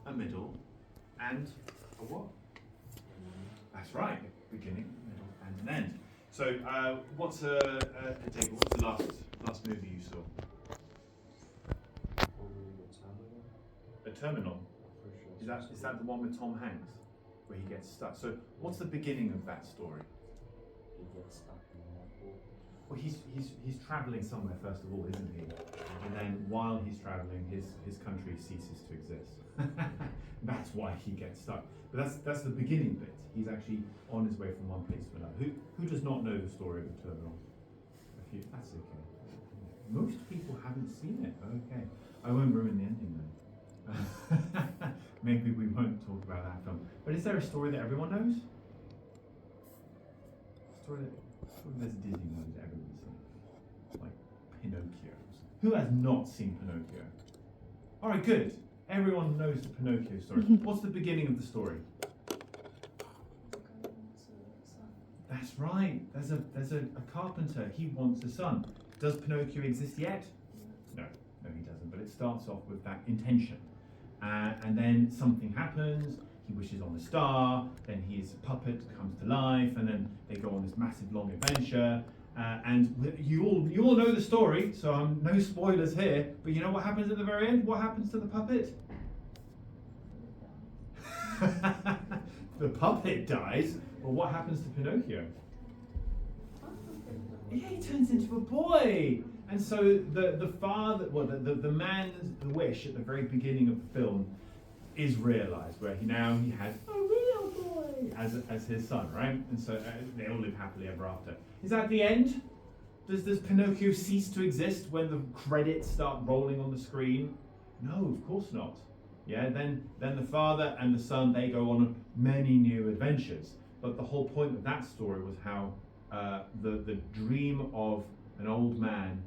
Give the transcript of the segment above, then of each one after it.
a middle, and a what? That's right, beginning, middle, and an end. So, what's David, what's the last movie you saw? A Terminal. Is that the one with Tom Hanks, where he gets stuck? So, what's the beginning of that story? He gets stuck in the airport. Well, he's travelling somewhere first of all, isn't he? And then while he's travelling, his country ceases to exist. That's why he gets stuck. But that's the beginning bit. He's actually on his way from one place to another. Who does not know the story of the Terminal? That's okay. Most people haven't seen it. Okay, I won't ruin the ending then. Maybe we won't talk about that film. But is there a story that everyone knows? There's a Disney movie that everyone's seen, like Pinocchio. Who has not seen Pinocchio? All right, good. Everyone knows the Pinocchio story. What's the beginning of the story? That's right. There's a carpenter. He wants a son. Does Pinocchio exist yet? No, he doesn't. But it starts off with that intention, and then something happens. He wishes on a star, then his puppet comes to life, and then they go on this massive long adventure. And you all know the story, so no spoilers here. But you know what happens at the very end? What happens to the puppet? The puppet dies. Well, what happens to Pinocchio? Yeah, he turns into a boy. And so the father, well, the man's wish at the very beginning of the film is realised, where he has a real boy as his son, right? And so they all live happily ever after. Is that the end? Does Pinocchio cease to exist when the credits start rolling on the screen? No, of course not. Yeah, then the father and the son, they go on many new adventures. But the whole point of that story was how the dream of an old man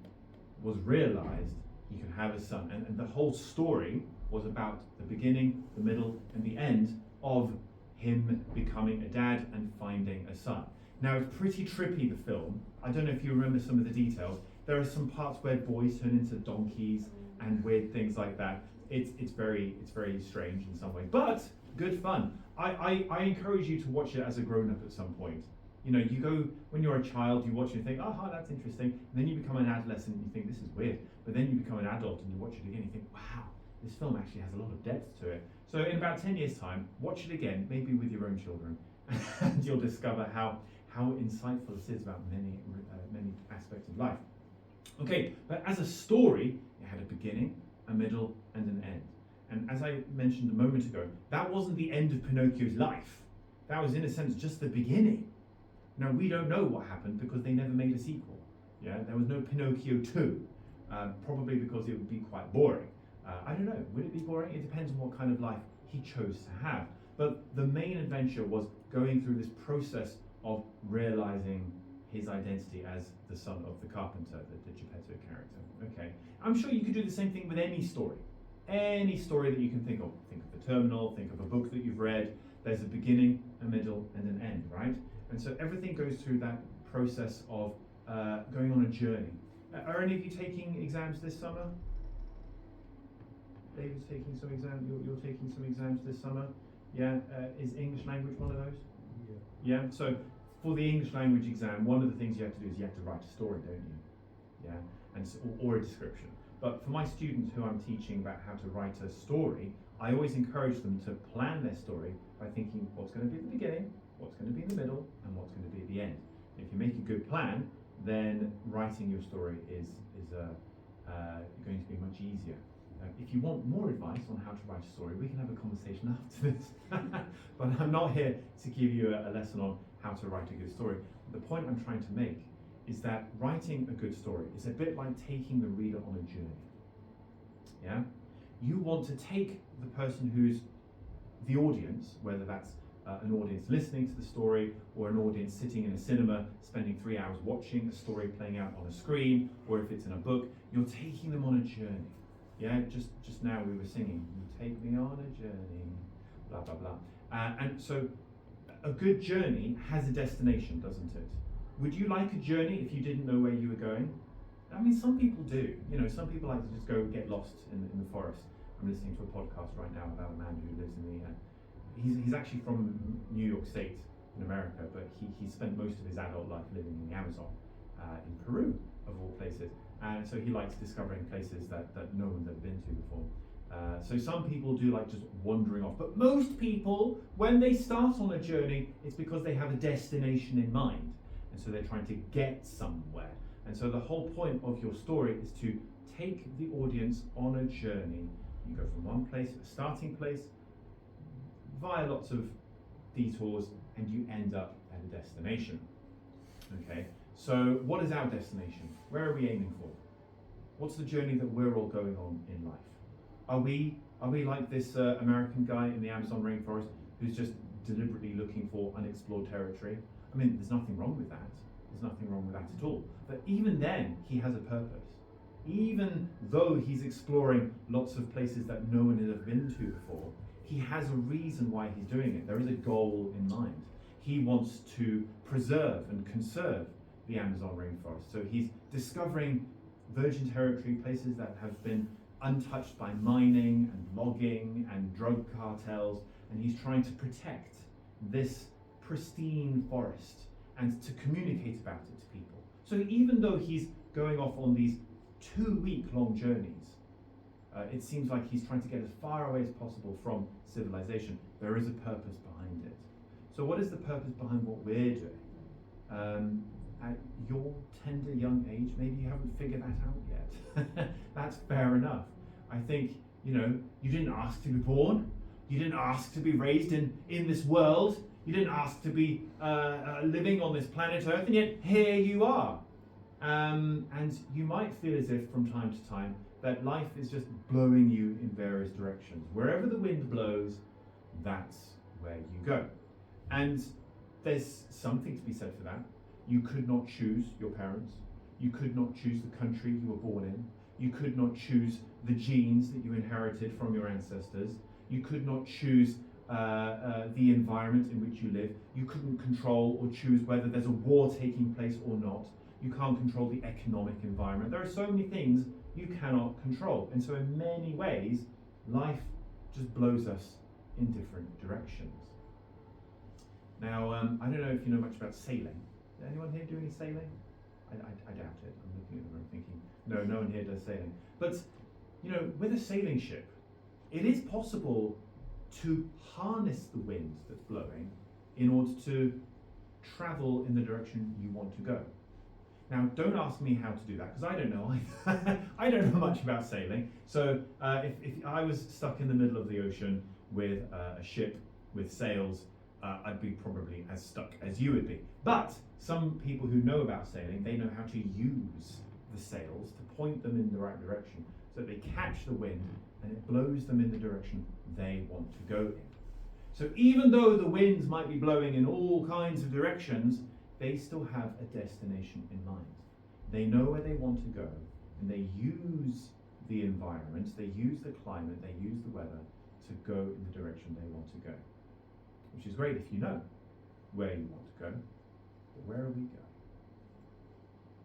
was realised. He could have a son, and the whole story was about the beginning, the middle, and the end of him becoming a dad and finding a son. Now, it's pretty trippy, the film. I don't know if you remember some of the details. There are some parts where boys turn into donkeys and weird things like that. It's very strange in some way, but good fun. I encourage you to watch it as a grown-up at some point. You know, you go, when you're a child, you watch it and think, oh, that's interesting. And then you become an adolescent and you think, this is weird. But then you become an adult and you watch it again and you think, wow, this film actually has a lot of depth to it. So in about 10 years' time, watch it again, maybe with your own children, and you'll discover how insightful this is about many aspects of life. Okay, but as a story, it had a beginning, a middle, and an end. And as I mentioned a moment ago, that wasn't the end of Pinocchio's life. That was, in a sense, just the beginning. Now, we don't know what happened because they never made a sequel. Yeah, there was no Pinocchio 2, probably because it would be quite boring. I don't know, would it be boring? It depends on what kind of life he chose to have. But the main adventure was going through this process of realizing his identity as the son of the carpenter, the Geppetto character. Okay, I'm sure you could do the same thing with any story that you can think of. Think of the Terminal, think of a book that you've read. There's a beginning, a middle, and an end, right? And so everything goes through that process of going on a journey. Are any of you taking exams this summer? David's taking some exams. You're taking some exams this summer. Yeah. Is English language one of those? Yeah. So for the English language exam, one of the things you have to do is you have to write a story, don't you? Yeah. And so, or a description. But for my students who I'm teaching about how to write a story, I always encourage them to plan their story by thinking what's going to be at the beginning, what's going to be in the middle, and what's going to be at the end. If you make a good plan, then writing your story is going to be much easier. If you want more advice on how to write a story, we can have a conversation after this. But I'm not here to give you a lesson on how to write a good story. The point I'm trying to make is that writing a good story is a bit like taking the reader on a journey. Yeah? You want to take the person who's the audience, whether that's an audience listening to the story or an audience sitting in a cinema spending 3 hours watching a story playing out on a screen, or if it's in a book, you're taking them on a journey. Yeah, just now we were singing, you take me on a journey, blah, blah, blah. And so a good journey has a destination, doesn't it? Would you like a journey if you didn't know where you were going? I mean, some people do. You know, some people like to just go get lost in the forest. I'm listening to a podcast right now about a man who lives in the. He's actually from New York State in America, but he spent most of his adult life living in the Amazon, in Peru of all places, and so he likes discovering places that no one's ever been to before. So some people do like just wandering off, but most people, when they start on a journey, it's because they have a destination in mind, and so they're trying to get somewhere. And so the whole point of your story is to take the audience on a journey. You go from one place, a starting place, via lots of detours, and you end up at a destination. Okay, so what is our destination? Where are we aiming for? What's the journey that we're all going on in life? Are we like this American guy in the Amazon rainforest who's just deliberately looking for unexplored territory? I mean, there's nothing wrong with that. There's nothing wrong with that at all. But even then, he has a purpose. Even though he's exploring lots of places that no one has ever been to before, he has a reason why he's doing it. There is a goal in mind. He wants to preserve and conserve the Amazon rainforest. So he's discovering virgin territory, places that have been untouched by mining and logging and drug cartels, and he's trying to protect this pristine forest and to communicate about it to people. So even though he's going off on these 2-week-long journeys, it seems like he's trying to get as far away as possible from civilization. There is a purpose behind it. So what is the purpose behind what we're doing? At your tender young age, maybe you haven't figured that out yet. That's fair enough. I think, you didn't ask to be born. You didn't ask to be raised in this world. You didn't ask to be living on this planet Earth, and yet here you are. And you might feel as if from time to time that life is just blowing you in various directions. Wherever the wind blows, that's where you go. And there's something to be said for that. You could not choose your parents. You could not choose the country you were born in. You could not choose the genes that you inherited from your ancestors. You could not choose the environment in which you live. You couldn't control or choose whether there's a war taking place or not. You can't control the economic environment. There are so many things you cannot control. And so in many ways, life just blows us in different directions. Now, I don't know if you know much about sailing. Does anyone here do any sailing? I doubt it. I'm looking at the room thinking, no one here does sailing. But, with a sailing ship, it is possible to harness the wind that's blowing in order to travel in the direction you want to go. Now, don't ask me how to do that, because I don't know either. I don't know much about sailing. So if I was stuck in the middle of the ocean with a ship with sails, I'd be probably as stuck as you would be. But some people who know about sailing, they know how to use the sails to point them in the right direction, so they catch the wind and it blows them in the direction they want to go in. So even though the winds might be blowing in all kinds of directions, they still have a destination in mind. They know where they want to go, and they use the environment, they use the climate, they use the weather to go in the direction they want to go. Which is great if you know where you want to go, but where are we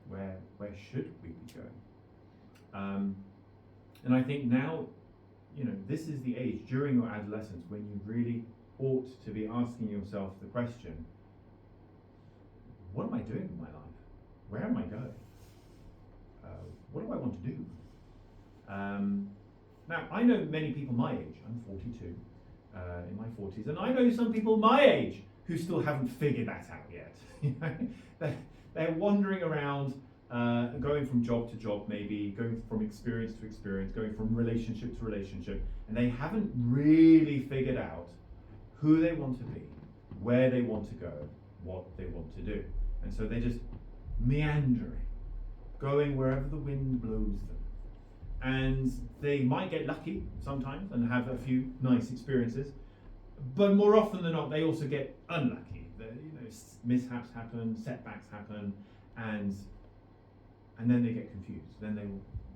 going? Where should we be going? And I think now, this is the age during your adolescence when you really ought to be asking yourself the question, what am I doing with my life? Where am I going? What do I want to do? Now, I know many people my age, I'm 42, in my 40s, and I know some people my age who still haven't figured that out yet. They're wandering around, going from job to job, maybe going from experience to experience, going from relationship to relationship, and they haven't really figured out who they want to be, where they want to go, what they want to do. And so they're just meandering, going wherever the wind blows them. And they might get lucky sometimes and have a few nice experiences, but more often than not, they also get unlucky. Mishaps happen, setbacks happen, and then they get confused. Then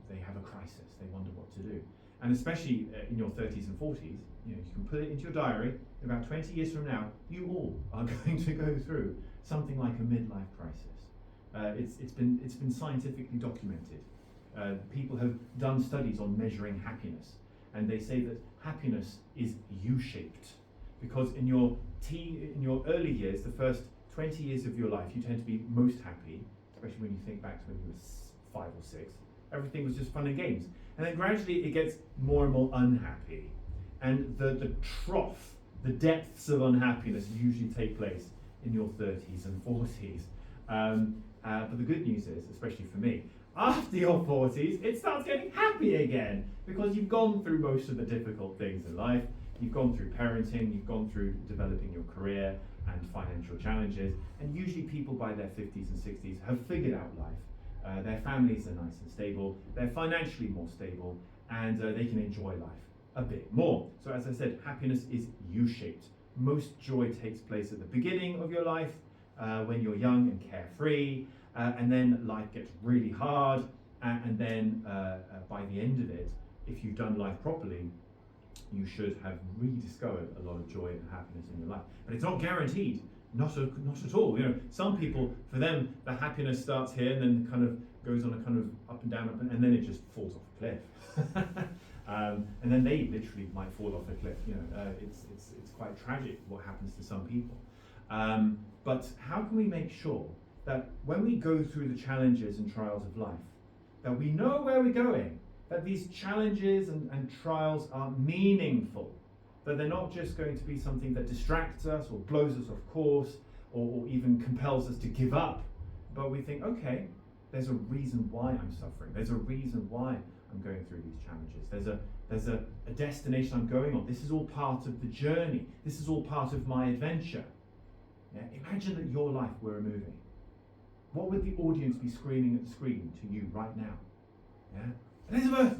they have a crisis. They wonder what to do. And especially in your 30s and 40s, you can put it into your diary. About 20 years from now, you all are going to go through something like a midlife crisis. It's been scientifically documented. People have done studies on measuring happiness, and they say that happiness is U-shaped, because in your early years, the first 20 years of your life, you tend to be most happy, especially when you think back to when you were 5 or 6. Everything was just fun and games. And then gradually it gets more and more unhappy. And the trough, the depths of unhappiness usually take place in your 30s and 40s. But the good news is, especially for me, after your 40s, it starts getting happy again, because you've gone through most of the difficult things in life. You've gone through parenting, you've gone through developing your career and financial challenges, and usually people by their 50s and 60s have figured out life. Their families are nice and stable, they're financially more stable, and they can enjoy life a bit more. So as I said, happiness is U-shaped. Most joy takes place at the beginning of your life, when you're young and carefree, and then life gets really hard, and then by the end of it, if you've done life properly, you should have rediscovered a lot of joy and happiness in your life. But it's not guaranteed, not at all. You know, some people, for them, the happiness starts here and then kind of goes on a kind of up and down, and then it just falls off a cliff. And then they literally might fall off a cliff. You know, it's quite tragic what happens to some people. But how can we make sure that when we go through the challenges and trials of life, that we know where we're going, that these challenges and trials are meaningful, that they're not just going to be something that distracts us or blows us off course or even compels us to give up, but we think, okay, there's a reason why I'm suffering, there's a reason why I'm going through these challenges, there's a destination I'm going on, this is all part of the journey, this is all part of my adventure. Yeah? Imagine that your life were a movie. What would the audience be screaming at the screen to you right now? Yeah? Elizabeth,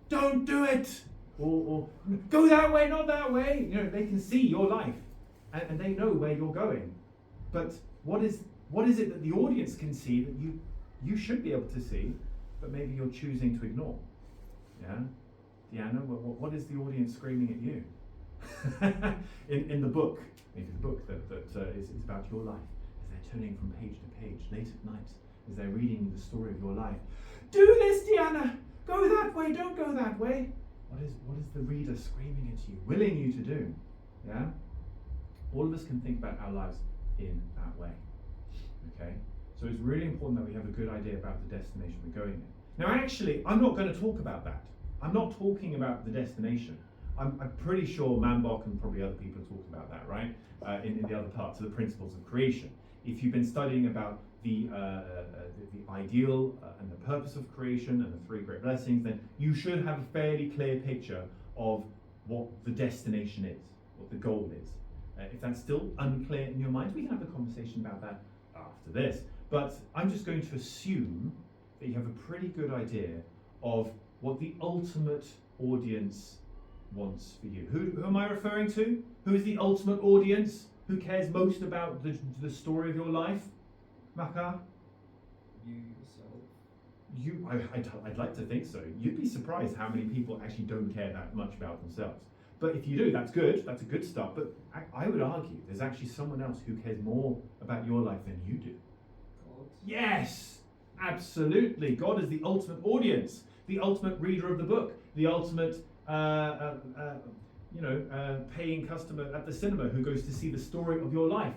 don't do it! Or go that way, not that way. You know, they can see your life and they know where you're going. But what is it that the audience can see that you should be able to see, but maybe you're choosing to ignore? Yeah? Deanna, what is the audience screaming at you? in the book, maybe the book that is about your life, as they're turning from page to page late at night, as they're reading the story of your life. Do this, Deanna! Go that way, don't go that way. What is the reader screaming at you, willing you to do? Yeah? All of us can think about our lives in that way. Okay? So it's really important that we have a good idea about the destination we're going in. Now actually, I'm not going to talk about that. I'm not talking about the destination. I'm pretty sure Manbach and probably other people have talked about that, right? In the other parts of the principles of creation. If you've been studying about the ideal and the purpose of creation and the 3 great blessings, then you should have a fairly clear picture of what the destination is, what the goal is. If that's still unclear in your mind, we can have a conversation about that after this. But I'm just going to assume that you have a pretty good idea of what the ultimate audience wants for you. Who am I referring to? Who is the ultimate audience? Who cares most about the story of your life? Maka? You yourself. I'd like to think so. You'd be surprised how many people actually don't care that much about themselves. But if you do, that's good. That's a good start. But I would argue there's actually someone else who cares more about your life than you do. God. Yes, absolutely. God is the ultimate audience, the ultimate reader of the book, the ultimate paying customer at the cinema who goes to see the story of your life.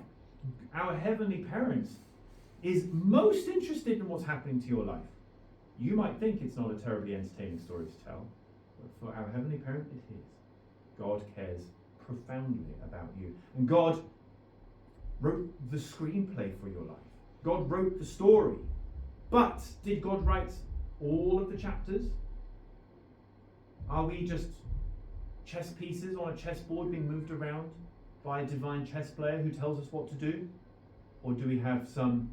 Our heavenly parent is most interested in what's happening to your life. You might think it's not a terribly entertaining story to tell, but for our heavenly parent it is. God cares profoundly about you. And God wrote the screenplay for your life. God wrote the story. But did God write all of the chapters? Are we just chess pieces on a chessboard being moved around by a divine chess player who tells us what to do? Or do we have some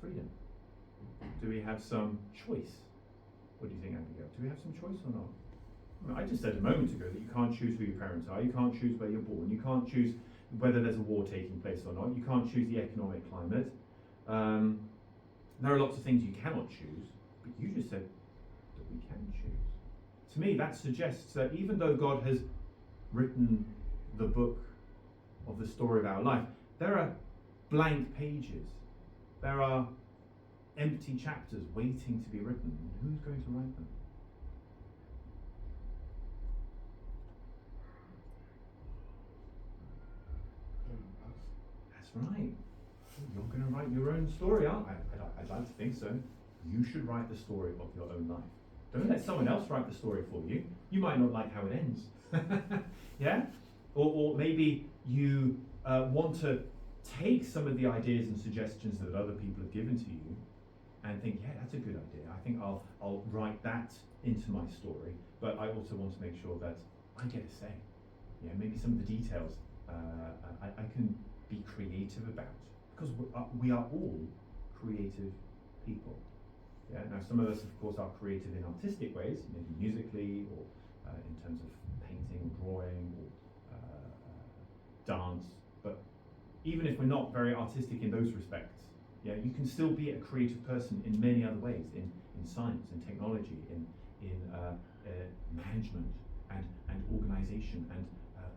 freedom? Do we have some choice? What do you think, Abigail? Do we have some choice or not? I just said a moment ago that you can't choose who your parents are, you can't choose where you're born, you can't choose whether there's a war taking place or not, you can't choose the economic climate. There are lots of things you cannot choose, but you just said that we can choose. To me, that suggests that even though God has written the book of the story of our life, there are blank pages. There are empty chapters waiting to be written. Who's going to write them? That's right. You're going to write your own story, aren't you? I'd like to think so. You should write the story of your own life. Don't let someone else write the story for you. You might not like how it ends. Yeah? Or maybe you want to take some of the ideas and suggestions that other people have given to you and think, yeah, that's a good idea. I think I'll write that into my story, but I also want to make sure that I get a say. Yeah, maybe some of the details I can be creative about, because we are all creative people. Yeah. Now, some of us, of course, are creative in artistic ways, maybe musically, or in terms of painting, drawing, or dance. But even if we're not very artistic in those respects, yeah, you can still be a creative person in many other ways, in science, in technology, in management, and organisation, and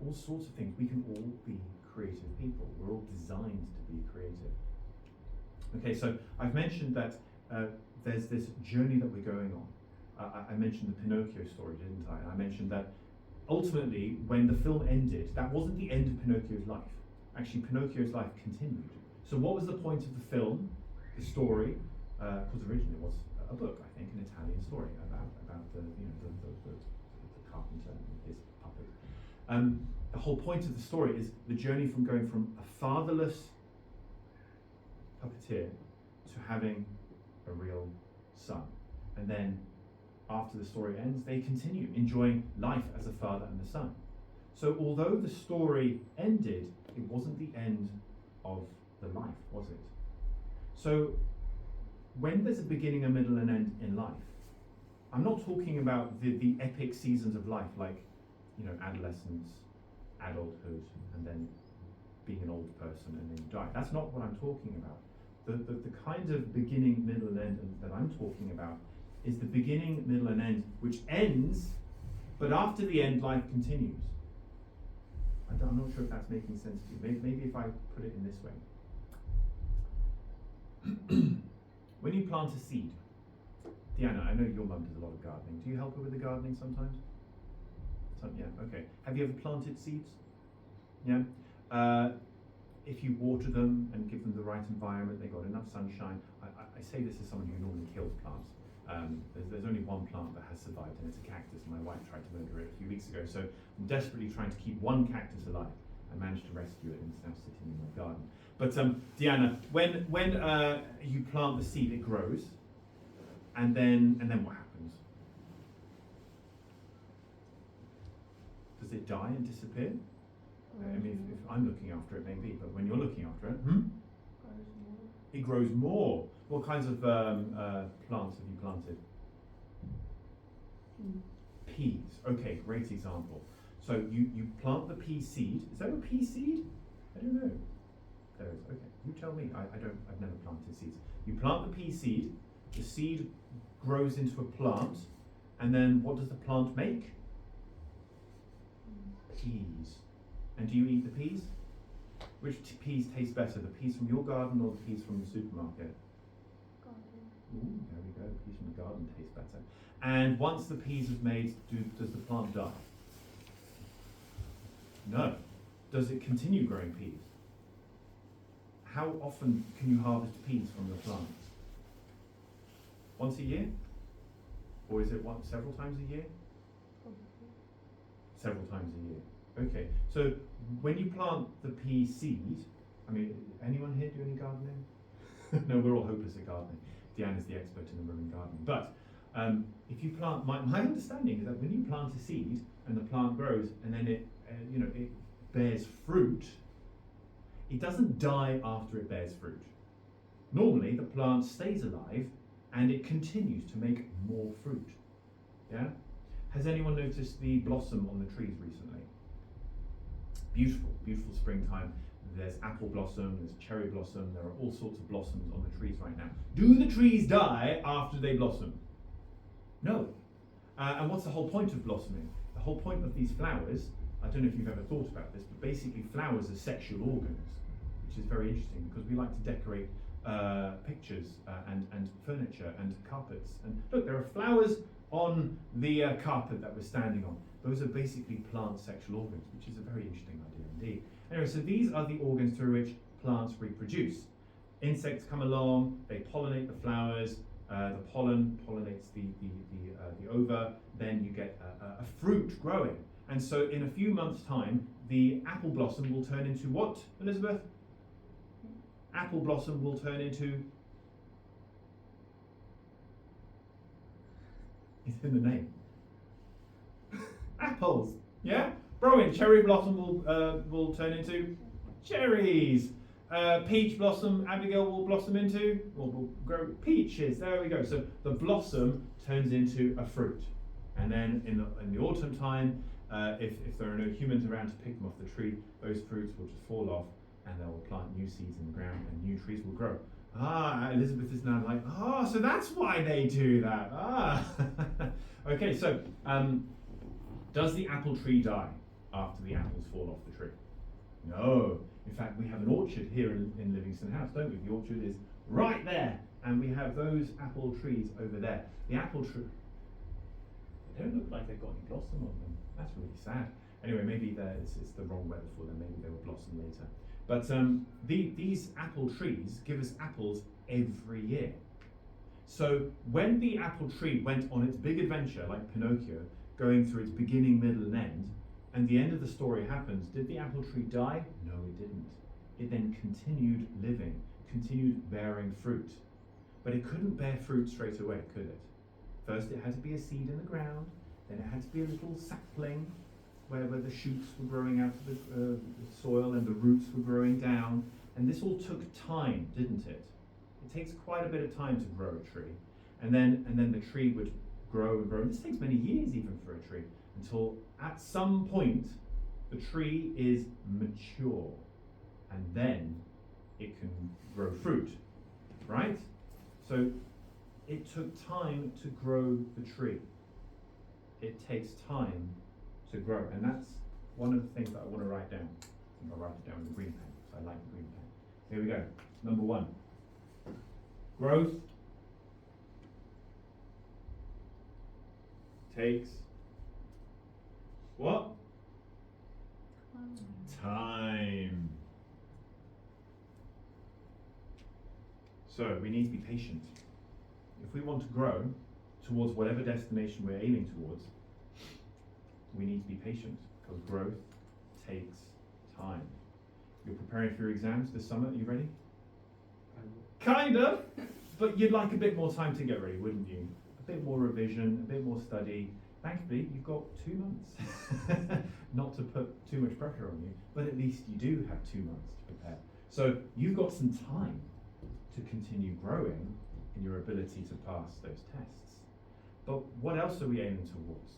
all sorts of things. We can all be creative people. We're all designed to be creative. Okay, so I've mentioned that there's this journey that we're going on. I mentioned the Pinocchio story, didn't I? And I mentioned that ultimately, when the film ended, that wasn't the end of Pinocchio's life. Actually, Pinocchio's life continued. So what was the point of the film, the story? Because originally it was a book, I think, an Italian story about the carpenter and his puppet. The whole point of the story is the journey from going from a fatherless puppeteer to having a real son. And then after the story ends, they continue enjoying life as a father and a son. So although the story ended, it wasn't the end of the life, was it? So when there's a beginning, a middle, and end in life, I'm not talking about the epic seasons of life, like, adolescence, adulthood, and then being an old person and then you die. That's not what I'm talking about. The kind of beginning, middle, and end that I'm talking about is the beginning, middle, and end, which ends, but after the end, life continues. I'm not sure if that's making sense to you. Maybe if I put it in this way. When you plant a seed, Deanna, I know your mum does a lot of gardening. Do you help her with the gardening sometimes? Yeah, okay. Have you ever planted seeds? Yeah? If you water them and give them the right environment, they got enough sunshine. I say this as someone who normally kills plants. There's only one plant that has survived, and it's a cactus. My wife tried to murder it a few weeks ago, so I'm desperately trying to keep one cactus alive. I managed to rescue it, and it's now sitting in my garden. But Deanna, when you plant the seed, it grows, and then what happens? Does it die and disappear? I mean, if I'm looking after it, maybe, but when you're looking after it, it grows more. What kinds of plants have you planted? Peas. Okay, great example. So you plant the pea seed. Is there a pea seed? I don't know. There is. Okay, you tell me. I've never planted seeds. You plant the pea seed. The seed grows into a plant, and then what does the plant make? Peas. And do you eat the peas? Which peas taste better, the peas from your garden or the peas from the supermarket? Garden. Ooh, there we go. Peas from the garden taste better. And once the peas are made, does the plant die? No. Does it continue growing peas? How often can you harvest peas from the plant? Once a year? Or is it several times a year? Several times a year. Okay, so when you plant the pea seed, I mean, anyone here do any gardening? No, we're all hopeless at gardening. Deanna's the expert in the room in gardening. But if you plant, my understanding is that when you plant a seed and the plant grows and then it bears fruit, it doesn't die after it bears fruit. Normally, the plant stays alive and it continues to make more fruit. Yeah? Has anyone noticed the blossom on the trees recently? Beautiful, beautiful springtime. There's apple blossom, there's cherry blossom, there are all sorts of blossoms on the trees right now. Do the trees die after they blossom? No. And what's the whole point of blossoming? The whole point of these flowers, I don't know if you've ever thought about this, but basically flowers are sexual organs, which is very interesting because we like to decorate pictures and furniture and carpets. And look, there are flowers on the carpet that we're standing on. Those are basically plant sexual organs, which is a very interesting idea indeed. Anyway, so these are the organs through which plants reproduce. Insects come along, they pollinate the flowers, the pollen pollinates the ova, then you get a fruit growing. And so in a few months' time, the apple blossom will turn into what, Elizabeth? Apple blossom will turn into... It's in the name. Apples, yeah? Rowan, cherry blossom will turn into cherries. Peach blossom, Abigail will blossom into, or will grow peaches. There we go. So the blossom turns into a fruit, and then in the autumn time, if there are no humans around to pick them off the tree, those fruits will just fall off, and they will plant new seeds in the ground, and new trees will grow. Ah, Elizabeth is now like, so that's why they do that. Okay, so does the apple tree die after the apples fall off the tree? No. In fact, we have an orchard here in Livingston House, don't we? The orchard is right there, and we have those apple trees over there. The apple tree, they don't look like they've got any blossom on them. That's really sad. Anyway, maybe it's the wrong weather for them. Maybe they will blossom later. But these apple trees give us apples every year. So when the apple tree went on its big adventure, like Pinocchio, going through its beginning, middle, and end, and the end of the story happens, did the apple tree die? No, it didn't. It then continued living, continued bearing fruit. But it couldn't bear fruit straight away, could it? First it had to be a seed in the ground, then it had to be a little sapling where the shoots were growing out of the soil and the roots were growing down. And this all took time, didn't it? It takes quite a bit of time to grow a tree. And then the tree would grow and grow. And this takes many years even for a tree, until at some point the tree is mature, and then it can grow fruit, right? So it took time to grow the tree. It takes time to grow, and that's one of the things that I want to write down. I think I'll write it down with the green pen, because I like the green pen. Here we go. Number 1. Growth takes what? Time. So we need to be patient. If we want to grow towards whatever destination we're aiming towards, we need to be patient, because growth takes time. You're preparing for your exams this summer, are you ready? Kind of, but you'd like a bit more time to get ready, wouldn't you? A bit more revision, a bit more study. Thankfully, you've got 2 months. Not to put too much pressure on you, but at least you do have 2 months to prepare. So you've got some time to continue growing in your ability to pass those tests. But what else are we aiming towards?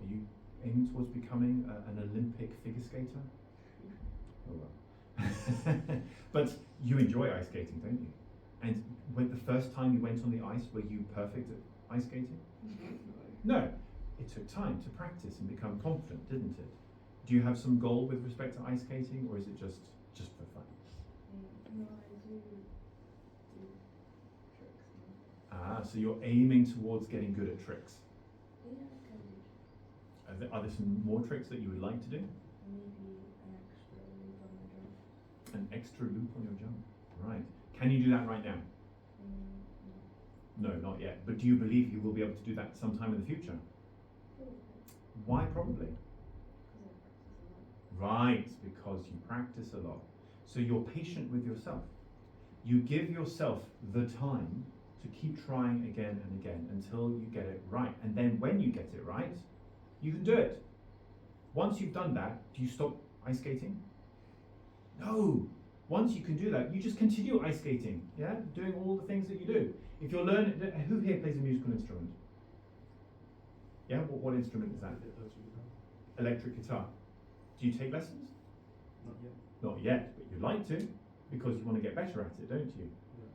Are you aiming towards becoming an Olympic figure skater? Oh well. But you enjoy ice skating, don't you? And when the first time you went on the ice, were you perfect at ice skating? No. It took time to practice and become confident, didn't it? Do you have some goal with respect to ice skating, or is it just for fun? No, I do tricks. So you're aiming towards getting good at tricks. Yeah, I can do. Are there some more tricks that you would like to do? Maybe an extra loop on the drum. An extra loop on your jump. Right. Can you do that right now? No. No, not yet. But do you believe you will be able to do that sometime in the future? Why probably? Right, because you practice a lot. So you're patient with yourself. You give yourself the time to keep trying again and again until you get it right. And then when you get it right, you can do it. Once you've done that, do you stop ice skating? No. Once you can do that, you just continue ice skating, yeah? Doing all the things that you do. If you're learning, who here plays a musical instrument? Yeah, what instrument is that? Electric guitar. Do you take lessons? Not yet. Not yet, but you'd like to, because you want to get better at it, don't you?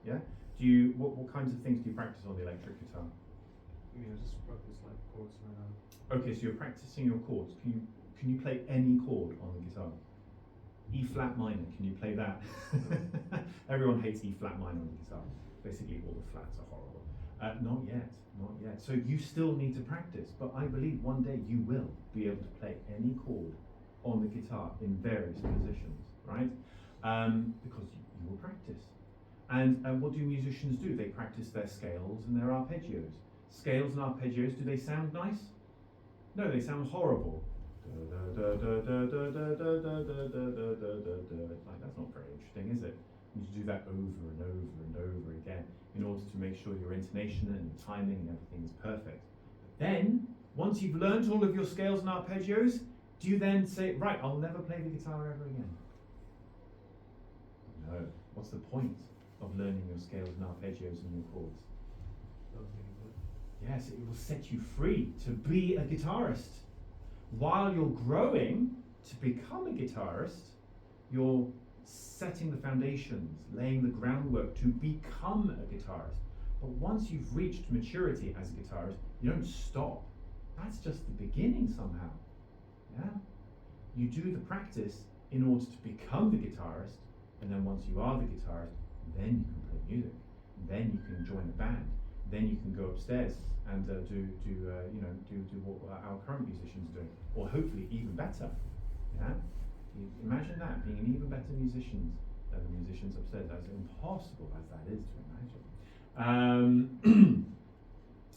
Yeah. Yeah? Do you, what kinds of things do you practice on the electric guitar? I mean, I just practice like chords right now. Okay, so you're practicing your chords. Can you play any chord on the guitar? E flat minor, can you play that? Everyone hates E flat minor on the guitar. Basically all the flats are horrible. Not yet, not yet. So you still need to practice, but I believe one day you will be able to play any chord on the guitar in various positions, right? because you will practice. And what do musicians do? They practice their scales and their arpeggios. Scales and arpeggios, do they sound nice? No, they sound horrible. It's like, that's not very interesting, is it? You need to do that over and over and over again in order to make sure your intonation and your timing and everything is perfect. But then, once you've learned all of your scales and arpeggios, do you then say, right, I'll never play the guitar ever again? No. What's the point of learning your scales and arpeggios and your chords? Yes, it will set you free to be a guitarist. While you're growing to become a guitarist, you're setting the foundations, laying the groundwork to become a guitarist. But once you've reached maturity as a guitarist, you don't stop. That's just the beginning somehow. Yeah? You do the practice in order to become the guitarist, and then once you are the guitarist, then you can play music. Then you can join a band. Then you can go upstairs and do what our current musicians are doing, or hopefully even better. Yeah, imagine that, being an even better musician than the musicians upstairs. As impossible as that is to imagine.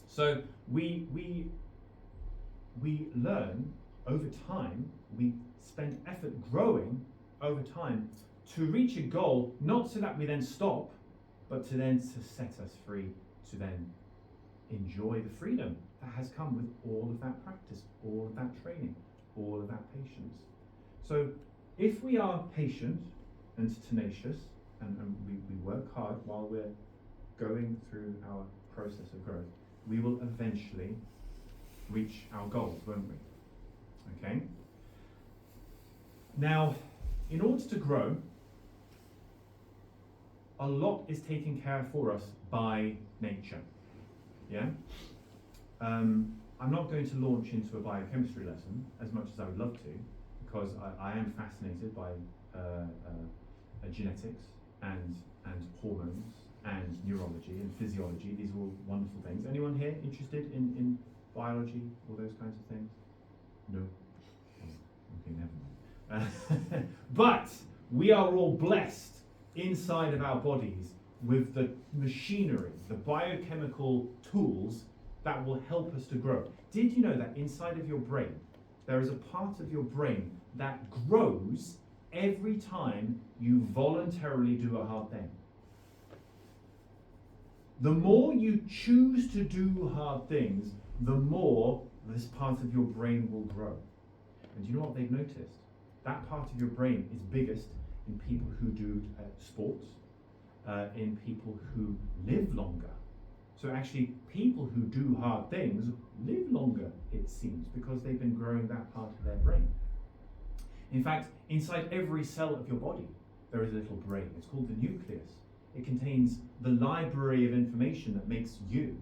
So we learn over time. We spend effort growing over time to reach a goal, not so that we then stop, but to then to set us free, to then enjoy the freedom that has come with all of that practice, all of that training, all of that patience. So if we are patient and tenacious, and we work hard while we're going through our process of growth, we will eventually reach our goals, won't we? Okay? Now, in order to grow, a lot is taken care of for us by nature. Yeah? I'm not going to launch into a biochemistry lesson as much as I would love to, because I am fascinated by genetics and hormones and neurology and physiology. These are all wonderful things. Anyone here interested in biology, all those kinds of things? No? Okay, never mind. But we are all blessed inside of our bodies with the machinery, the biochemical tools that will help us to grow. Did you know that inside of your brain, there is a part of your brain that grows every time you voluntarily do a hard thing? The more you choose to do hard things, the more this part of your brain will grow. And do you know what they've noticed? That part of your brain is biggest in people who do sports, in people who live longer. So actually, people who do hard things live longer, it seems, because they've been growing that part of their brain. In fact, inside every cell of your body, there is a little brain. It's called the nucleus. It contains the library of information that makes you.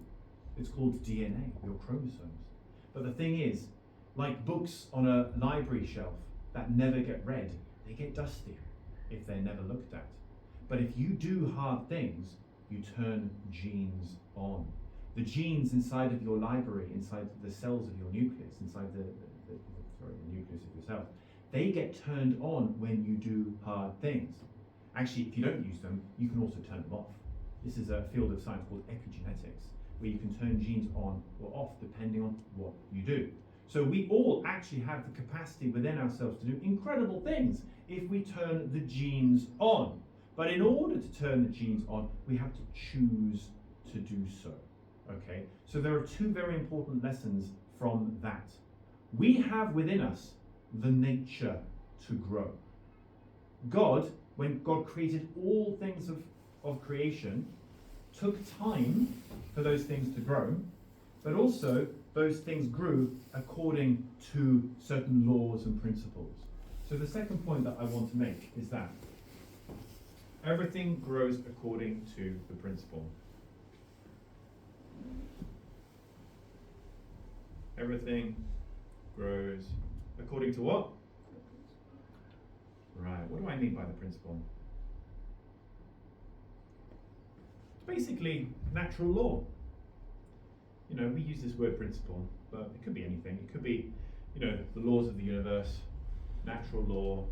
It's called DNA, your chromosomes. But the thing is, like books on a library shelf that never get read, they get dusty if they're never looked at. But if you do hard things, you turn genes on. The genes inside of your library, inside the cells of your nucleus, inside the nucleus of yourself, they get turned on when you do hard things. Actually, if you don't use them, you can also turn them off. This is a field of science called epigenetics, where you can turn genes on or off depending on what you do. So we all actually have the capacity within ourselves to do incredible things if we turn the genes on. But in order to turn the genes on, we have to choose to do so. Okay? So there are two very important lessons from that. We have within us the nature to grow. God, when God created all things of creation, took time for those things to grow, but also those things grew according to certain laws and principles. So the second point that I want to make is that everything grows according to the principle. Everything grows according to what? Right, what do I mean by the principle? It's basically natural law. You know, we use this word principle, but it could be anything. It could be, you know, the laws of the universe, natural law,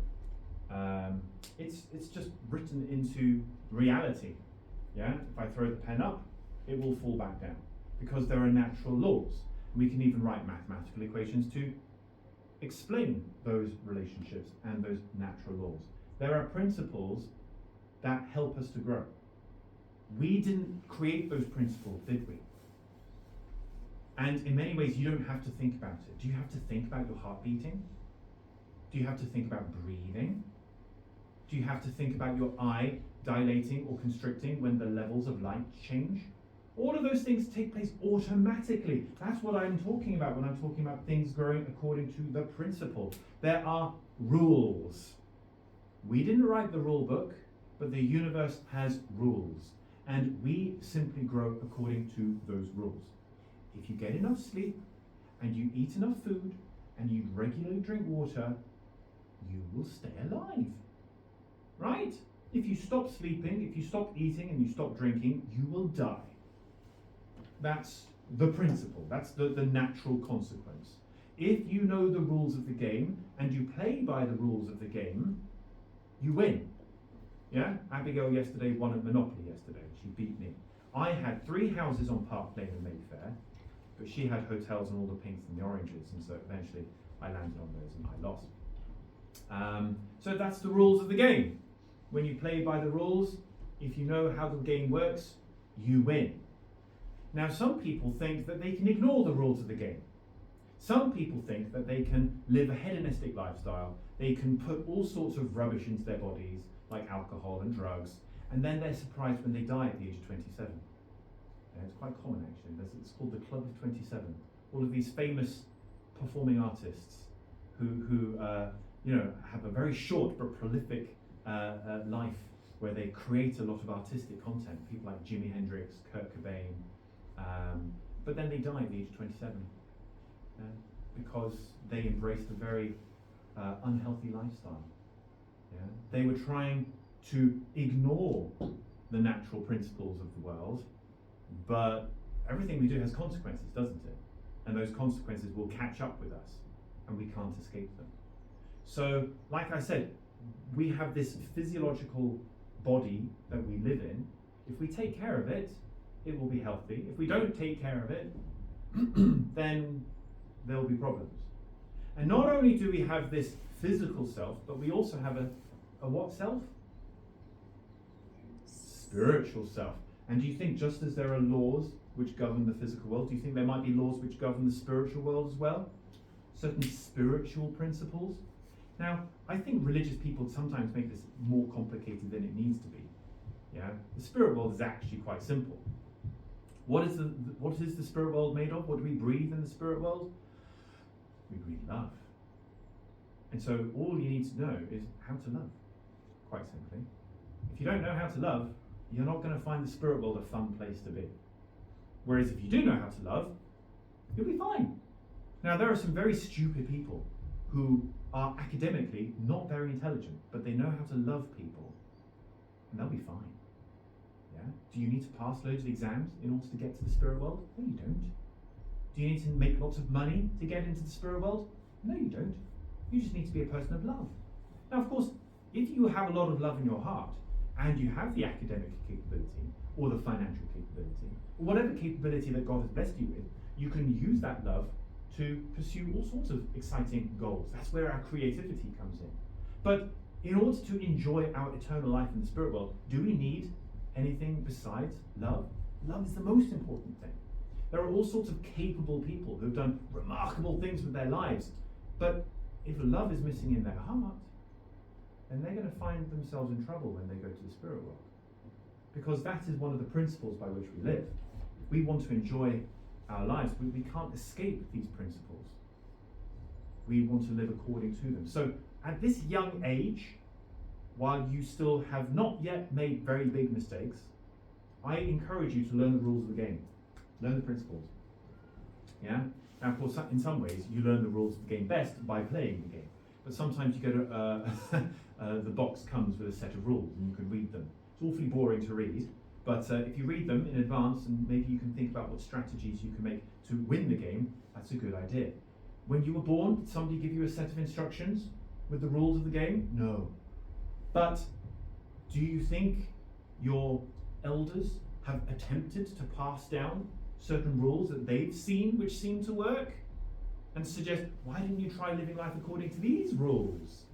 It's just written into reality. Yeah, if I throw the pen up, it will fall back down because there are natural laws. We can even write mathematical equations to explain those relationships and those natural laws. There are principles that help us to grow. We didn't create those principles, did we? And in many ways, you don't have to think about it. Do you have to think about your heart beating? Do you have to think about breathing? Do you have to think about your eye dilating or constricting when the levels of light change? All of those things take place automatically. That's what I'm talking about when I'm talking about things growing according to the principle. There are rules. We didn't write the rule book, but the universe has rules. And we simply grow according to those rules. If you get enough sleep, and you eat enough food, and you regularly drink water, you will stay alive. Right? If you stop sleeping, if you stop eating, and you stop drinking, you will die. That's the principle. That's the natural consequence. If you know the rules of the game, and you play by the rules of the game, you win. Yeah? Abigail yesterday won at Monopoly yesterday. She beat me. I had 3 houses on Park Lane in Mayfair, but she had hotels and all the pinks and the oranges, and so eventually I landed on those and I lost. So that's the rules of the game. When you play by the rules, if you know how the game works, you win. Now some people think that they can ignore the rules of the game. Some people think that they can live a hedonistic lifestyle, they can put all sorts of rubbish into their bodies, like alcohol and drugs, and then they're surprised when they die at the age of 27. It's quite common actually. It's called the Club of 27. All of these famous performing artists who have a very short but prolific life where they create a lot of artistic content. People like Jimi Hendrix, Kurt Cobain, but then they die at the age of 27 because they embraced a very unhealthy lifestyle. Yeah? They were trying to ignore the natural principles of the world, but everything we do has consequences, doesn't it? And those consequences will catch up with us, and we can't escape them. So, like I said, we have this physiological body that we live in. If we take care of it, it will be healthy. If we don't take care of it, then there will be problems. And not only do we have this physical self, but we also have a what self? Spiritual self. And do you think just as there are laws which govern the physical world, do you think there might be laws which govern the spiritual world as well? Certain spiritual principles? Now, I think religious people sometimes make this more complicated than it needs to be. Yeah? The spirit world is actually quite simple. What is the spirit world made of? What do we breathe in the spirit world? We breathe love. And so all you need to know is how to love, quite simply. If you don't know how to love, you're not going to find the spirit world a fun place to be. Whereas if you do know how to love, you'll be fine. Now, there are some very stupid people who are academically not very intelligent, but they know how to love people, and they'll be fine. Yeah? Do you need to pass loads of exams in order to get to the spirit world? No, you don't. Do you need to make lots of money to get into the spirit world? No, you don't. You just need to be a person of love. Now, of course, if you have a lot of love in your heart, and you have the academic capability, or the financial capability, or whatever capability that God has blessed you with, you can use that love to pursue all sorts of exciting goals. That's where our creativity comes in. But in order to enjoy our eternal life in the spirit world, do we need anything besides love? Love is the most important thing. There are all sorts of capable people who've done remarkable things with their lives, but if love is missing in their heart, then they're going to find themselves in trouble when they go to the spirit world. Because that is one of the principles by which we live. We want to enjoy our lives. We can't escape these principles. We want to live according to them. So at this young age, while you still have not yet made very big mistakes, I encourage you to learn the rules of the game. Learn the principles. Yeah? Now, of course, in some ways, you learn the rules of the game best by playing the game. But sometimes you go to, the box comes with a set of rules and you can read them. It's awfully boring to read, but if you read them in advance and maybe you can think about what strategies you can make to win the game, that's a good idea. When you were born, did somebody give you a set of instructions with the rules of the game? No. But do you think your elders have attempted to pass down certain rules that they've seen which seem to work? And suggest, why didn't you try living life according to these rules?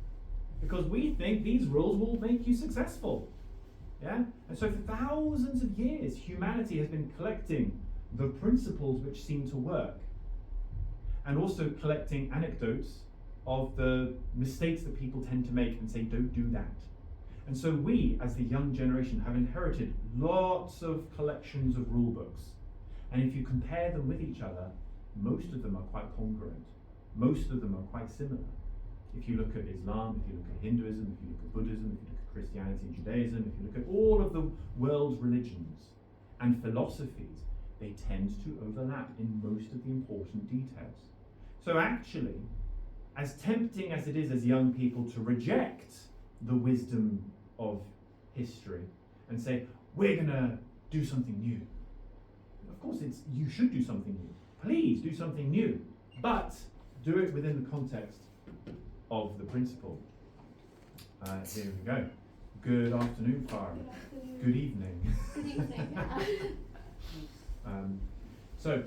Because we think these rules will make you successful. Yeah? And so for thousands of years, humanity has been collecting the principles which seem to work, and also collecting anecdotes of the mistakes that people tend to make and say, don't do that. And so we, as the young generation, have inherited lots of collections of rule books. And if you compare them with each other, most of them are quite congruent. Most of them are quite similar. If you look at Islam, if you look at Hinduism, if you look at Buddhism, if you look at Christianity and Judaism, if you look at all of the world's religions and philosophies, they tend to overlap in most of the important details. So actually, as tempting as it is as young people to reject the wisdom of history and say, we're going to do something new. Of course, you should do something new. Please do something new, but do it within the context of the principle. Here we go. Good afternoon, Farah. Good evening. Good evening. So,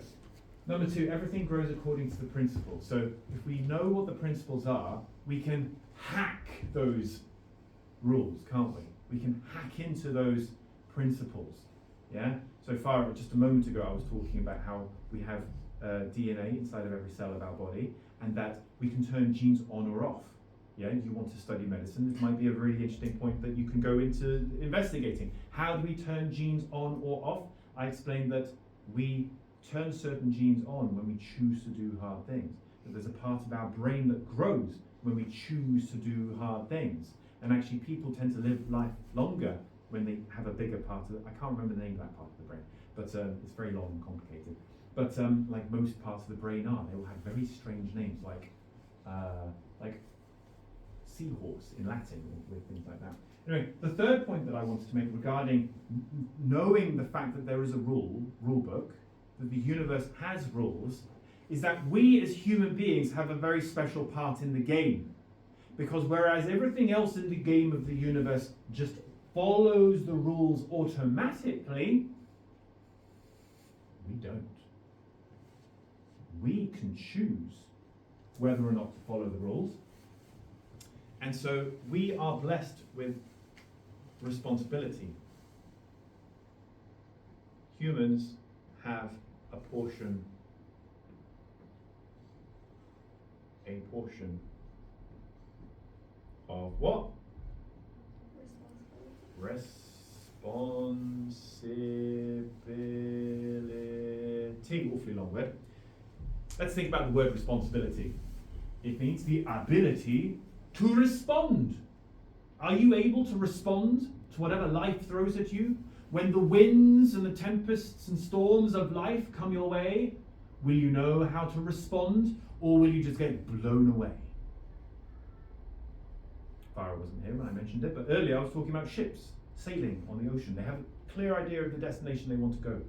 number 2, everything grows according to the principle. So, if we know what the principles are, we can hack those rules, can't we? We can hack into those principles. Yeah? So far, just a moment ago, I was talking about how we have DNA inside of every cell of our body, and that we can turn genes on or off. Yeah, you want to study medicine, this might be a really interesting point that you can go into investigating. How do we turn genes on or off? I explained that we turn certain genes on when we choose to do hard things. That there's a part of our brain that grows when we choose to do hard things. And actually people tend to live life longer when they have a bigger part of it. I can't remember the name of that part of the brain, but it's very long and complicated. But like most parts of the brain are, they all have very strange names, like seahorse in Latin, or things like that. Anyway, the third point that I wanted to make regarding knowing the fact that there is a rule book, that the universe has rules, is that we as human beings have a very special part in the game. Because whereas everything else in the game of the universe just follows the rules automatically, we don't. We can choose whether or not to follow the rules. And so we are blessed with responsibility. Humans have a portion of what? Responsibility. Awfully long word. Let's think about the word responsibility. It means the ability to respond. Are you able to respond to whatever life throws at you? When the winds and the tempests and storms of life come your way, will you know how to respond, or will you just get blown away? Farah wasn't here when I mentioned it, but earlier I was talking about ships sailing on the ocean. They have a clear idea of the destination they want to go.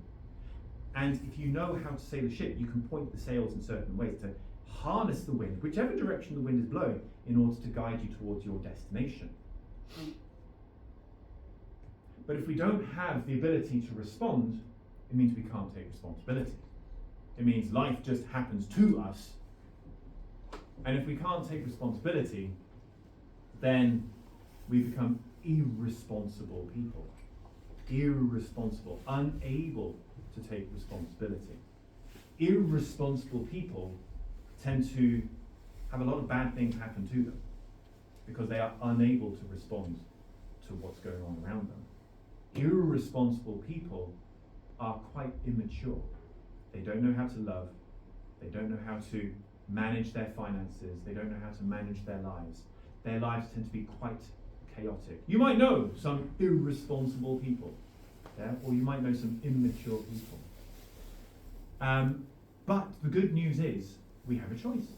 And if you know how to sail a ship, you can point the sails in certain ways to harness the wind, whichever direction the wind is blowing, in order to guide you towards your destination. But if we don't have the ability to respond, it means we can't take responsibility. It means life just happens to us. And if we can't take responsibility, then we become irresponsible people. Irresponsible, unable to take responsibility. Irresponsible people tend to have a lot of bad things happen to them because they are unable to respond to what's going on around them. Irresponsible people are quite immature. They don't know how to love. They don't know how to manage their finances. They don't know how to manage their lives. Their lives tend to be quite chaotic. You might know some irresponsible people, yeah? Or you might know some immature people. But the good news is we have a choice.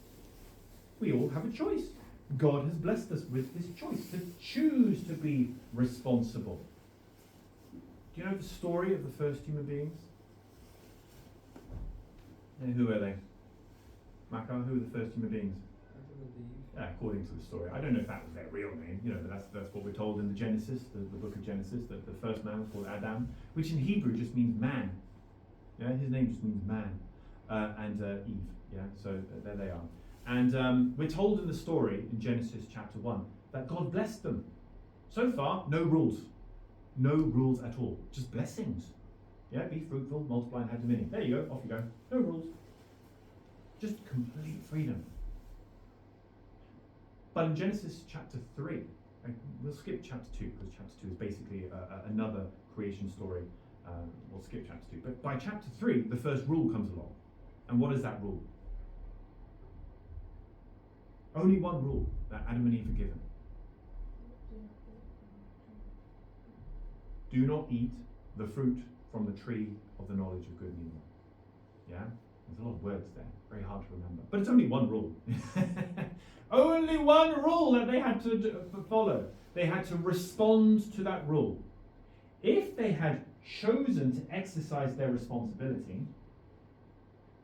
We all have a choice. God has blessed us with this choice to choose to be responsible. Do you know the story of the first human beings? Yeah, who are they? Makar, who are the first human beings? Adam and Eve. according to the story. I don't know if that was their real name, but that's what we're told in the Genesis, the book of Genesis, that the first man was called Adam, which in Hebrew just means man. Yeah, his name just means man, and Eve. Yeah, so there they are. And we're told in the story in Genesis chapter 1 that God blessed them. So far, no rules. No rules at all. Just blessings. Yeah, be fruitful, multiply, and have dominion. There you go, off you go. No rules. Just complete freedom. But in Genesis chapter 3, we'll skip chapter 2, because chapter 2 is basically another creation story. We'll skip chapter 2. But by chapter 3, the first rule comes along. And what is that rule? Only one rule that Adam and Eve are given. Do not eat the fruit from the tree of the knowledge of good and evil. Yeah? There's a lot of words there. Very hard to remember. But it's only one rule. Only one rule that they had to follow. They had to respond to that rule. If they had chosen to exercise their responsibility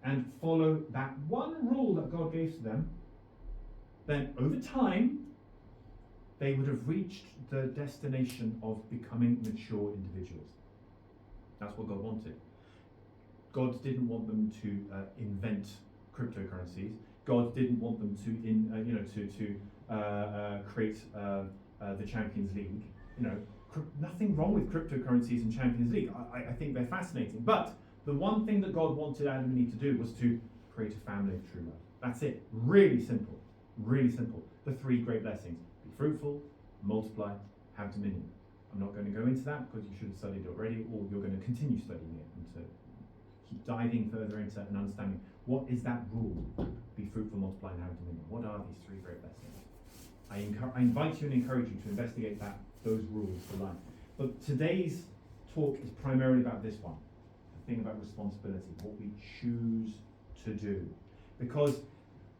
and follow that one rule that God gave to them, then over time, they would have reached the destination of becoming mature individuals. That's what God wanted. God didn't want them to invent cryptocurrencies. God didn't want them to create the Champions League. Nothing wrong with cryptocurrencies and Champions League. I think they're fascinating. But the one thing that God wanted Adam and Eve to do was to create a family of true love. That's it. Really simple. Really simple. The three great blessings: be fruitful, multiply, have dominion. I'm not going to go into that because you should have studied it already, or you're going to continue studying it and to keep diving further into and understanding what is that rule: be fruitful, multiply, and have dominion. What are these three great blessings? I invite you and encourage you to investigate those rules for life. But today's talk is primarily about this one, the thing about responsibility, what we choose to do. Because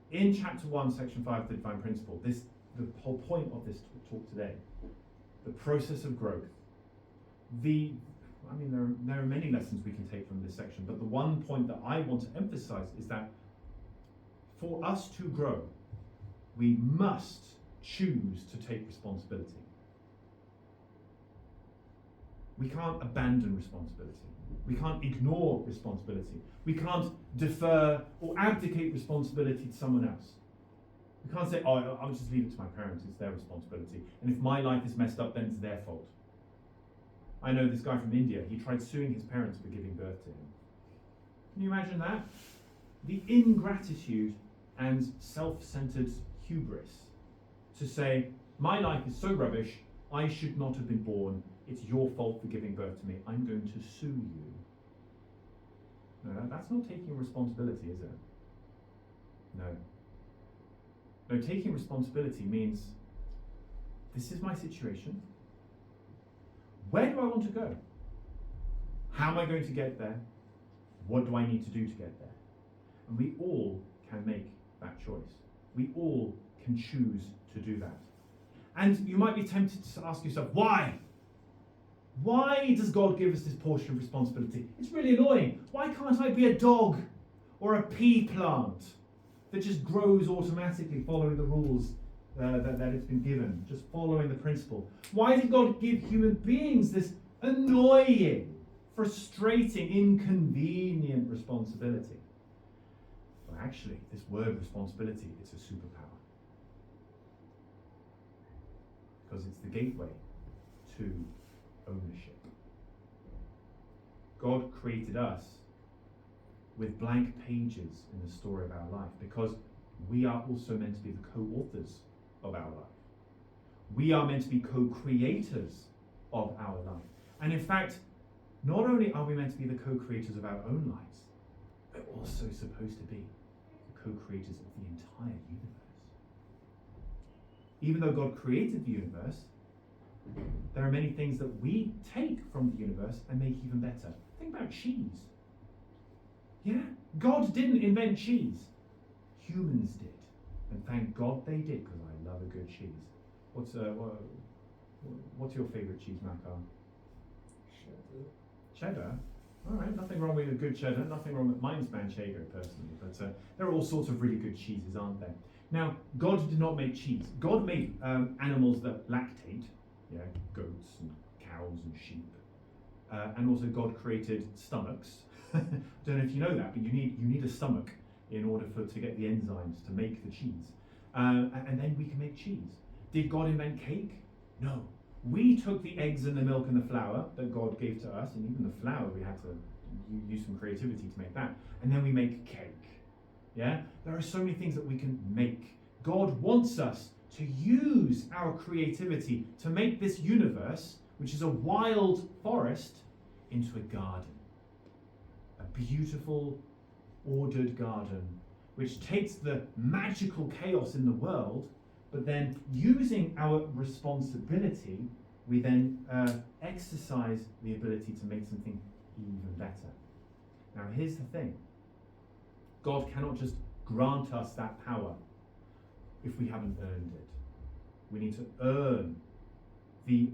in chapter 1, section 5 of the Divine Principle, the whole point of this talk today, the process of growth, there are many lessons we can take from this section, but the one point that I want to emphasize is that for us to grow, we must choose to take responsibility. We can't abandon responsibility. We can't ignore responsibility. We can't defer or abdicate responsibility to someone else. We can't say, oh, I'll just leave it to my parents, it's their responsibility. And if my life is messed up, then it's their fault. I know this guy from India, he tried suing his parents for giving birth to him. Can you imagine that? The ingratitude and self-centered hubris to say, my life is so rubbish, I should not have been born, it's your fault for giving birth to me, I'm going to sue you. No, that's not taking responsibility, is it? No. No, taking responsibility means, this is my situation. Where do I want to go? How am I going to get there? What do I need to do to get there? And we all can make that choice. We all can choose to do that. And you might be tempted to ask yourself, why? Why does God give us this portion of responsibility? It's really annoying. Why can't I be a dog or a pea plant that just grows automatically following the rules that it's been given, just following the principle? Why did God give human beings this annoying, frustrating, inconvenient responsibility? Well, actually, this word responsibility, it's a superpower. Because it's the gateway to ownership. God created us with blank pages in the story of our life because we are also meant to be the co-authors of our life. We are meant to be co-creators of our life. And in fact, not only are we meant to be the co-creators of our own lives, we're also supposed to be the co-creators of the entire universe. Even though God created the universe, there are many things that we take from the universe and make even better. Think about cheese. Yeah, God didn't invent cheese. Humans did. And thank God they did, because I love a good cheese. What's your favourite cheese, Makar? Cheddar? Alright, nothing wrong with a good cheddar, nothing wrong with mine's manchego personally, but there are all sorts of really good cheeses, aren't there? Now, God did not make cheese. God made animals that lactate, yeah, goats and cows and sheep. And also God created stomachs. I don't know if you know that, but you need a stomach in order to get the enzymes to make the cheese. And then we can make cheese. Did God invent cake? No. We took the eggs and the milk and the flour that God gave to us, and even the flour we had to use some creativity to make that. And then we make cake. Yeah? There are so many things that we can make. God wants us to use our creativity to make this universe, which is a wild forest, into a garden. A beautiful, ordered garden, which takes the magical chaos in the world, but then using our responsibility, we then exercise the ability to make something even better. Now here's the thing. God cannot just grant us that power if we haven't earned it. We need to earn the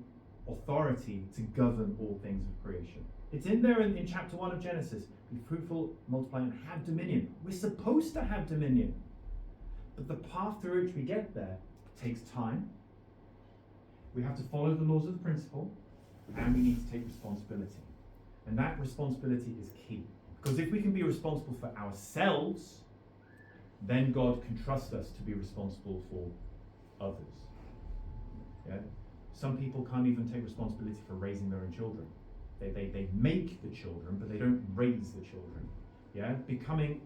authority to govern all things of creation. It's in there in chapter 1 of Genesis. Be fruitful, multiply, and have dominion. We're supposed to have dominion. But the path through which we get there takes time. We have to follow the laws of the principle, and we need to take responsibility. And that responsibility is key. Because if we can be responsible for ourselves, then God can trust us to be responsible for others. Yeah? Some people can't even take responsibility for raising their own children. They make the children, but they don't raise the children. Yeah? Becoming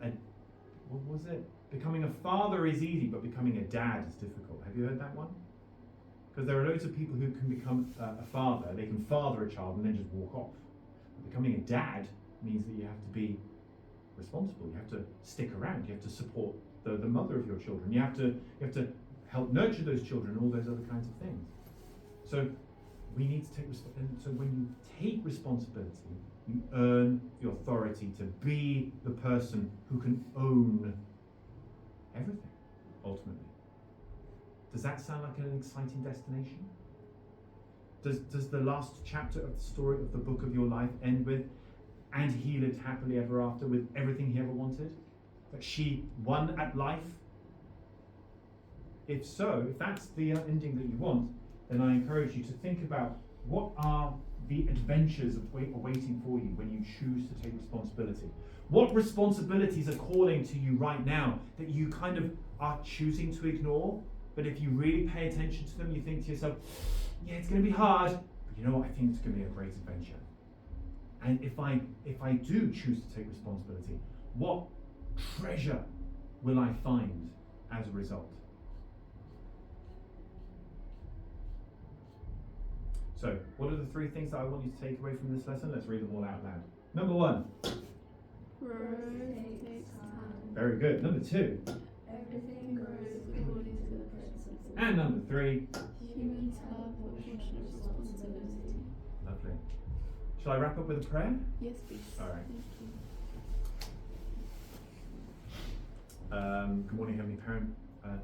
a father is easy, but becoming a dad is difficult. Have you heard that one? Because there are loads of people who can become a father. They can father a child and then just walk off. But becoming a dad means that you have to be responsible. You have to stick around. You have to support the mother of your children. You have to help nurture those children and all those other kinds of things. So we need to take responsibility. So when you take responsibility, you earn the authority to be the person who can own everything, ultimately. Does that sound like an exciting destination? Does the last chapter of the story of the book of your life end with, and he lived happily ever after with everything he ever wanted? That she won at life? If so, if that's the ending that you want, then I encourage you to think about what are the adventures awaiting for you when you choose to take responsibility. What responsibilities are calling to you right now that you kind of are choosing to ignore, but if you really pay attention to them, you think to yourself, yeah, it's going to be hard, but you know what, I think it's going to be a great adventure. And if I do choose to take responsibility, what treasure will I find as a result? So, what are the 3 things that I want you to take away from this lesson? Let's read them all out loud. Number 1. Growth takes time. Very good. Number 2. Everything grows according to the principle. And number 3. Humans have a portion of responsibility. Lovely. Shall I wrap up with a prayer? Yes, please. All right. Thank you. Good morning, Heavenly Parent.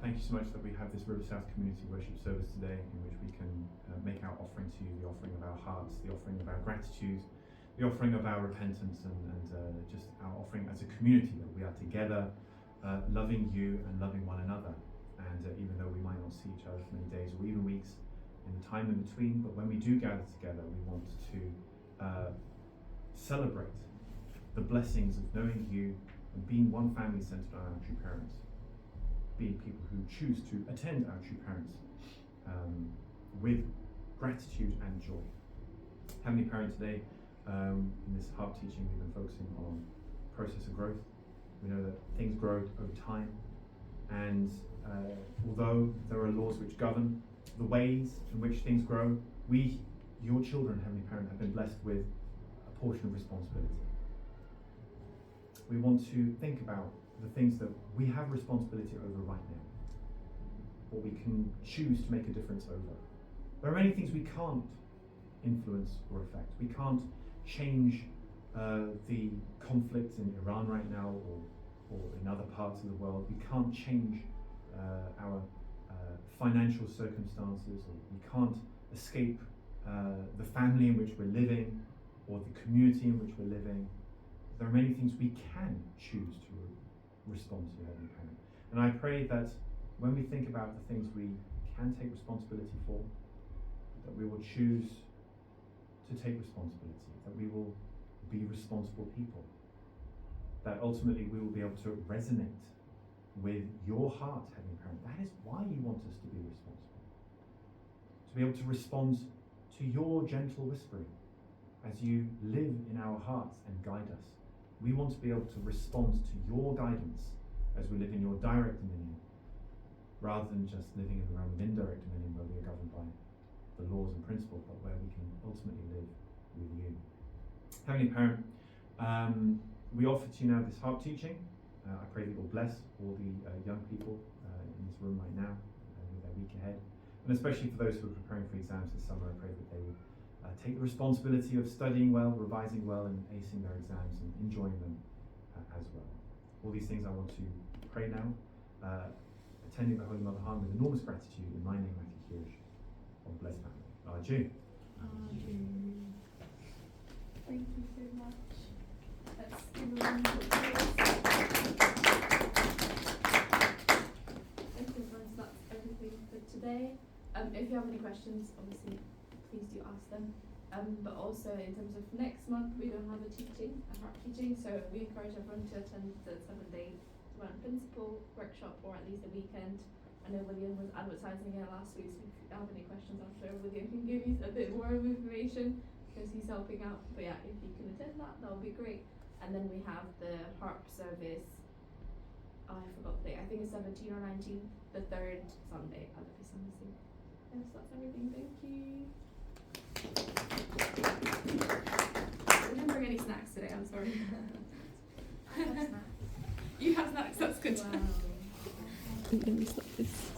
Thank you so much that we have this River South Community Worship service today in which we can make our offering to you, the offering of our hearts, the offering of our gratitude, the offering of our repentance, and just our offering as a community that we are together, loving you and loving one another. And even though we might not see each other for many days or even weeks in the time in between, but when we do gather together, we want to celebrate the blessings of knowing you and being one family centered on our true parents. Being people who choose to attend our true parents with gratitude and joy. Heavenly Parent, today in this HARP teaching we've been focusing on process of growth. We know that things grow over time, and although there are laws which govern the ways in which things grow, we, your children, Heavenly Parent, have been blessed with a portion of responsibility. We want to think about the things that we have responsibility over right now, what we can choose to make a difference over. There are many things we can't influence or affect. We can't change the conflict in Iran right now or in other parts of the world. We can't change our financial circumstances, or we can't escape the family in which we're living or the community in which we're living. There are many things we can choose to respond to, Heavenly Parent. And I pray that when we think about the things we can take responsibility for, that we will choose to take responsibility, that we will be responsible people, that ultimately we will be able to resonate with your heart, Heavenly Parent. That is why you want us to be responsible. To be able to respond to your gentle whispering as you live in our hearts and guide us. We want to be able to respond to your guidance as we live in your direct dominion, rather than just living in the realm of indirect dominion where we are governed by the laws and principles, but where we can ultimately live with you. Heavenly Parent, we offer to you now this HARP teaching. I pray that you'll bless all the young people in this room right now with their week ahead. And especially for those who are preparing for exams this summer, I pray that they will take the responsibility of studying well, revising well, and acing their exams and enjoying them as well. All these things I want to pray now, attending the Holy Mother Heart with enormous gratitude in my name, Matthew Huish, of Blessed Family. Adieu. Thank you so much. Let's give a round of applause. Okay, friends, that's everything for today. If you have any questions, obviously, please do ask them. But also, in terms of next month, we don't have a HARP teaching, so we encourage everyone to attend the 7-day Divine Principle workshop, or at least a weekend. I know William was advertising it last week, so if you have any questions, I'm sure William can give you a bit more information, because he's helping out. But yeah, if you can attend that, that would be great. And then we have the HARP service, I forgot the date, I think it's 17 or 19, the third Sunday at the Sunday. Yes, that's everything, thank you. I didn't bring any snacks today, I'm sorry. I have snacks. You have snacks, that's good. Wow. Let me stop this.